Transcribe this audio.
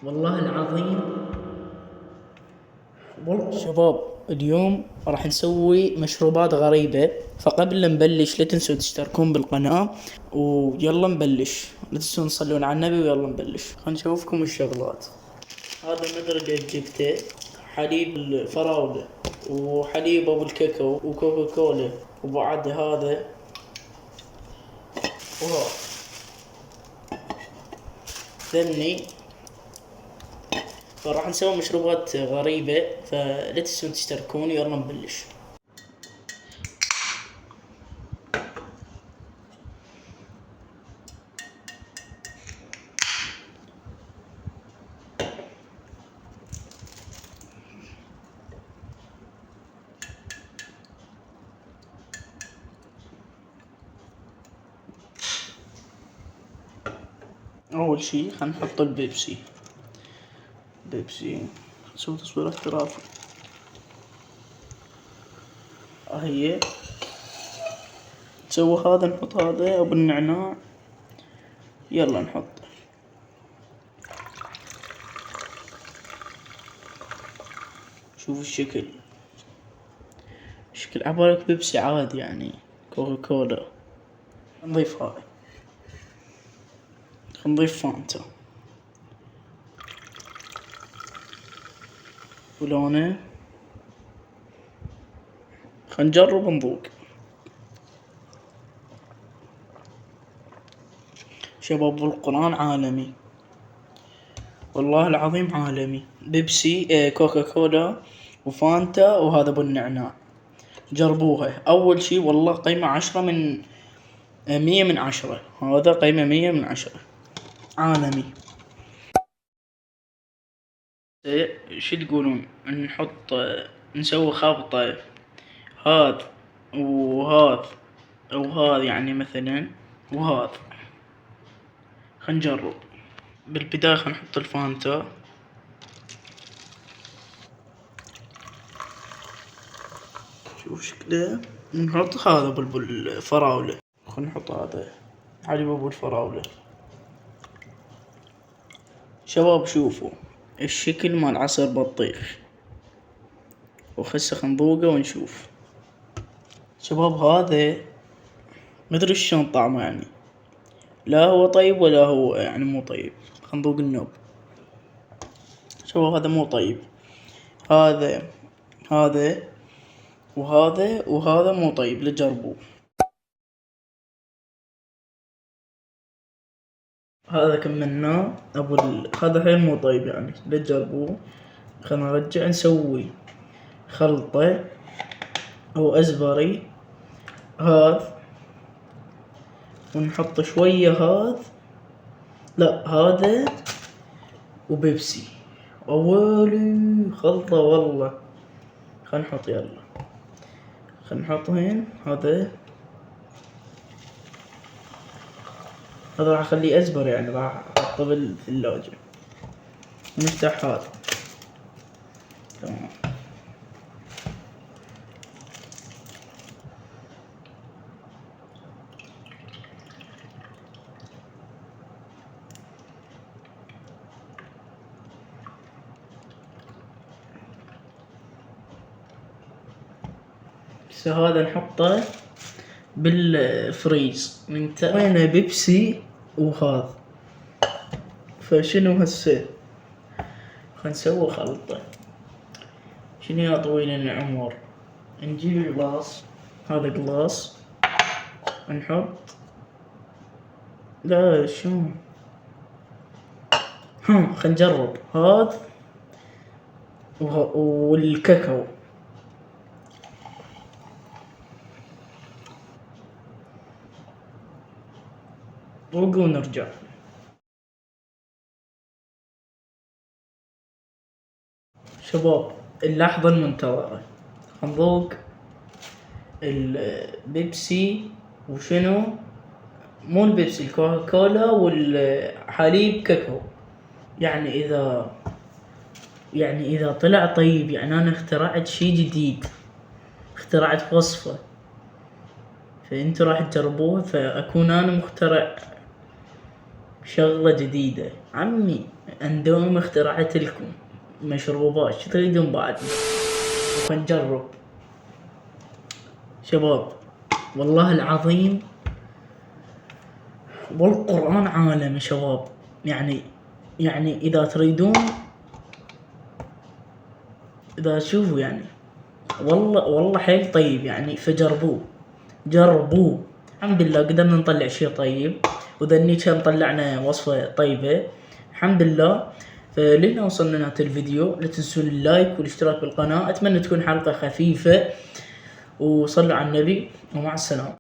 والله العظيم. شباب، اليوم راح نسوي مشروبات غريبة، فقبل لا نبلش لا تنسوا تشتركون بالقناة، ويلا نبلش. لا تنسوا تصلون على النبي، ويلا نبلش. خلنا نشوفكم الشغلات. هذا المدرج جبته حليب الفراولة، وحليب ابو الكاكاو، وكوكا كولا، وبعد هذا وهذا ذني. فراح نسوي مشروبات غريبة، فلا تنسوا تشتركون. يلا نبلش. أول شي خلينا نحط البيبسي. نسوي تصوير احترافي. هي نسوي هذا، نحط هذا أبو النعناع. يلا نحط. شوف الشكل عبالك بيبسي عادي يعني، كوكا كولا. نضيف هاي، نضيف فانتا ولونه. نجرب نذوق. شباب بالقرآن عالمي، والله العظيم عالمي. بيبسي كوكا كولا وفانتا وهذا ابو النعناع. جربوها. اول شي والله قيمة 100 من 10. هذا قيمة 100 من 10. عالمي. شو تقولون؟ نحط نسوي خلطة هذا وهذا، او هذا يعني مثلا، وهذا. نجرب. بالبداية نحط الفانتا. شوف شكله. نحط هذا بالفراولة. نحط هذا حليب ابو الفراولة. شباب شوفوا الشكل مال عصير بطيخ، وخسخ نذوقه ونشوف. شباب هذا مدري شلون طعمه يعني، لا هو طيب ولا هو يعني مو طيب. خلنا نذوق النوب. شباب هذا مو طيب. هذا وهذا مو طيب، لا تجربوه. هذا كملناه هذا حيل مو طيب يعني، لا تجربوه. خلنا نرجع نسوي خلطة او ازبري هذا، ونحط شوية هذا وبيبسي. اولي خلطة والله. خلنا نحط. يلا خلنا نحط هين. هذا راح اخليه ازبر يعني، راح احطه بالثلاجة. نفتح هذا. تمام. هذا نحطه بالفريز. وين بيبسي وهذا. فشنو هسه؟ خلنا نسوي خلطة. شنو يا طويل العمر؟ نجيب قلاص. هذا قلاص. نحط. لا شو. خلنا نجرب هذا والكاكاو. ذوقوا ونرجع. شباب اللحظة المنتظرة. نذوق البيبسي. وشنو؟ مو البيبسي، الكوكا كولا والحليب كاكاو. يعني اذا طلع طيب يعني انا اخترعت شي جديد، اخترعت وصفة، فانتوا راح تجربوها، فاكون انا مخترع شغلة جديدة عمي، اندومي اخترعت لكم مشروبات، شو تريدون بعد؟ وخنجرب شباب، والله العظيم والقرآن عالم يا شباب. يعني إذا تريدون، إذا تشوفوا يعني والله حيل طيب يعني، فجربوه، جربوه. الحمد لله قدرنا نطلع شي طيب، وذني كم طلعنا وصفة طيبة الحمد لله. فلهنا وصلنا لنهاية الفيديو، لا تنسون اللايك والاشتراك بالقناة. أتمنى تكون حلقة خفيفة، وصلوا على النبي، ومع السلامة.